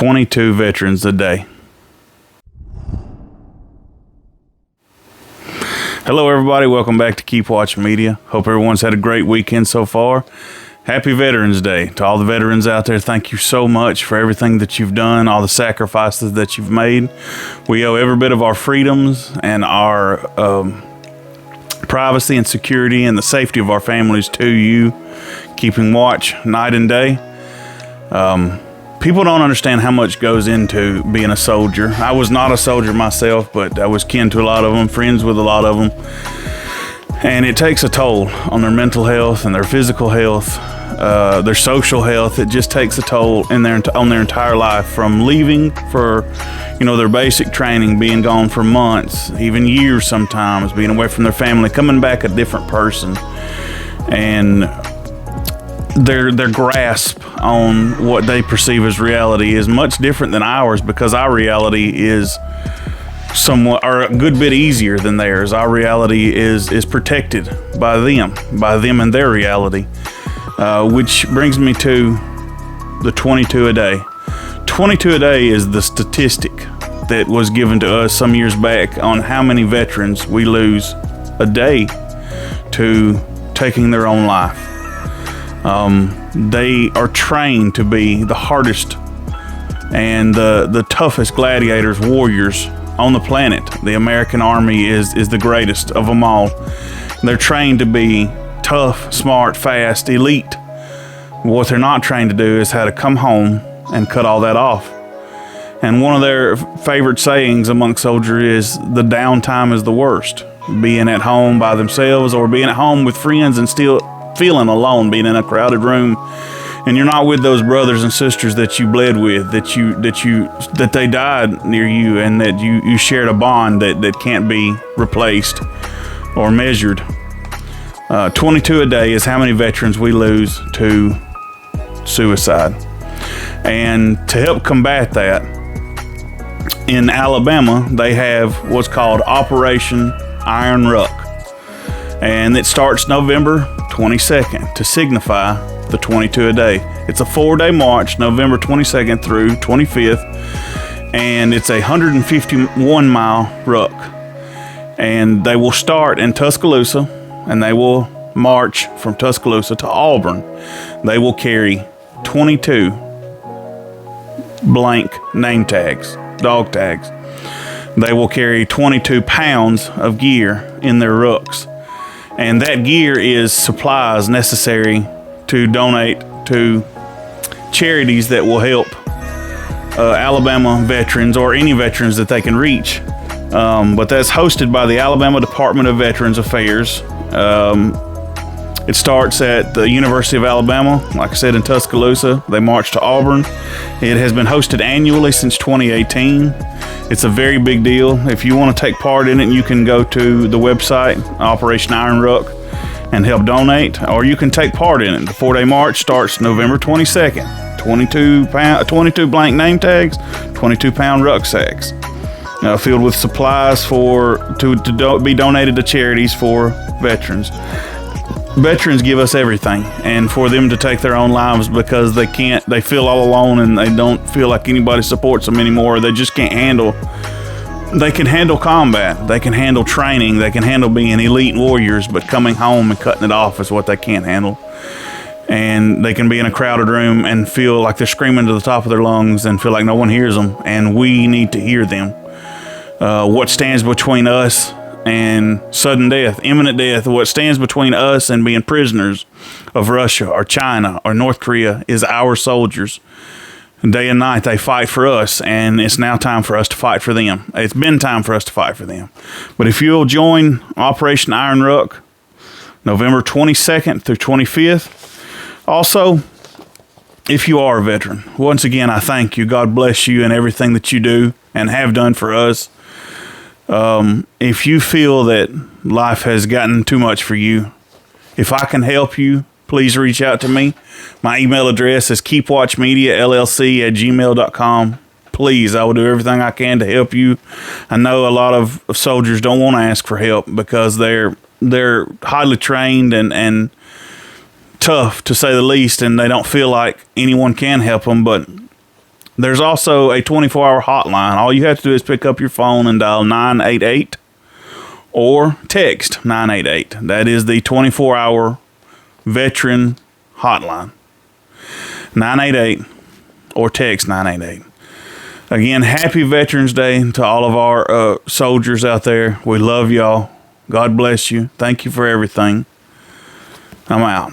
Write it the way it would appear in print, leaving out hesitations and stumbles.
22 veterans a day. Hello, everybody. Welcome back to Keep Watch Media. Hope everyone's had a great weekend so far. Happy Veterans Day. To all the veterans out there, thank you so much for everything that you've done, all the sacrifices that you've made. We owe every bit of our freedoms and our privacy and security and the safety of our families to you, keeping watch night and day. People don't understand how much goes into being a soldier. I was not a soldier myself, but I was kin to a lot of them, friends with a lot of them. And it takes a toll on their mental health and their physical health, their social health. It just takes a toll on their entire life, from leaving for, their basic training, being gone for months, even years sometimes, being away from their family, coming back a different person. And their grasp on what they perceive as reality is much different than ours, because our reality is somewhat, or a good bit easier than theirs. Our reality is protected by them and their reality, which brings me to the 22 a day. 22 a day is the statistic that was given to us some years back on how many veterans we lose a day to taking their own life. They are trained to be the hardest and the toughest gladiators, warriors on the planet. The American Army is the greatest of them all. They're trained to be tough, smart, fast, elite. What they're not trained to do is how to come home and cut all that off. And one of their favorite sayings among soldiers is the downtime is the worst. Being at home by themselves, or being at home with friends and still feeling alone, being in a crowded room, and you're not with those brothers and sisters that you bled with, that they died near you, and that you shared a bond that can't be replaced or measured. 22 a day is how many veterans we lose to suicide. And to help combat that, in Alabama, they have what's called Operation Iron Ruck. And it starts November 22nd to signify the 22 a day. It's a 4-day march, November 22nd through 25th, and it's a 151-mile ruck. And they will start in Tuscaloosa, and they will march from Tuscaloosa to Auburn. They will carry 22 blank name tags, dog tags. They will carry 22 pounds of gear in their rucks. And that gear is supplies necessary to donate to charities that will help Alabama veterans, or any veterans that they can reach. But that's hosted by the Alabama Department of Veterans Affairs. It starts at the University of Alabama, like I said, in Tuscaloosa. They march to Auburn. It has been hosted annually since 2018. It's a very big deal. If you want to take part in it, you can go to the website, Operation Iron Ruck, and help donate, or you can take part in it. The 4-day march starts November 22nd. 22 blank name tags, 22-pound rucksacks, filled with supplies to be donated to charities for veterans. Veterans give us everything, and for them to take their own lives because they feel all alone, and they don't feel like anybody supports them anymore. They just can't handle. They can handle combat, they can handle training, they can handle being elite warriors, but coming home and cutting it off is what they can't handle. And they can be in a crowded room and feel like they're screaming to the top of their lungs and feel like no one hears them, and we need to hear them. What stands between us and sudden death, imminent death, what stands between us and being prisoners of Russia or China or North Korea is our soldiers. Day and night they fight for us, and it's now time for us to fight for them. It's been time for us to fight for them. But if you'll join Operation Iron Ruck, November 22nd through 25th. Also, if you are a veteran, once again, I thank you. God bless you and everything that you do and have done for us. If you feel that life has gotten too much for you, if I can help you, please reach out to me. My email address is keepwatchmediallc@gmail.com. Please, I will do everything I can to help you. I know a lot of soldiers don't want to ask for help because they're highly trained and tough, to say the least, and they don't feel like anyone can help them. But There's also a 24-hour hotline. All you have to do is pick up your phone and dial 988 or text 988. That is the 24-hour veteran hotline. 988 or text 988. Again, happy Veterans Day to all of our soldiers out there. We love y'all. God bless you. Thank you for everything. I'm out.